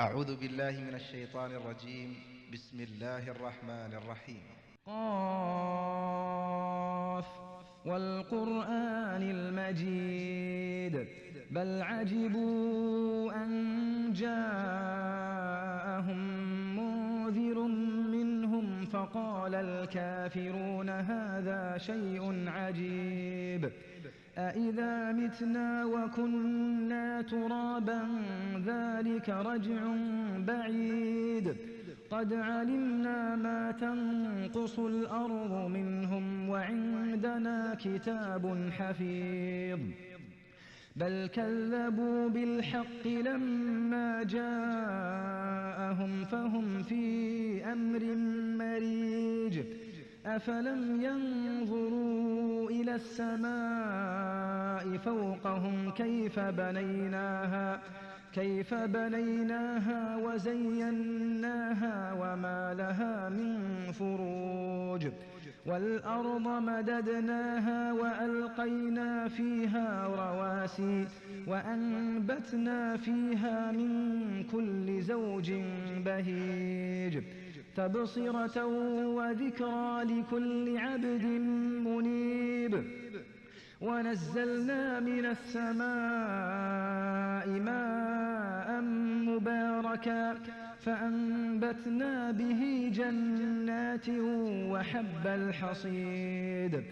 أعوذ بالله من الشيطان الرجيم. بسم الله الرحمن الرحيم. قاف والقرآن المجيد بل عجبوا أن جاءهم منذر منهم فقال الكافرون هذا شيء عجيب أإذا متنا وكنا ترابا ذلك رجع بعيد قد علمنا ما تنقص الأرض منهم وعندنا كتاب حفيظ بل كذبوا بالحق لما جاءهم فهم في أمر مريج أفلم ينظروا إلى السماء فوقهم كيف بنيناها وزيناها وما لها من فروج والأرض مددناها وألقينا فيها رواسي وأنبتنا فيها من كل زوج بهيج تبصرة وذكرى لكل عبد منيب ونزلنا من السماء ماء مباركا فأنبتنا به جنات وحب الحصيد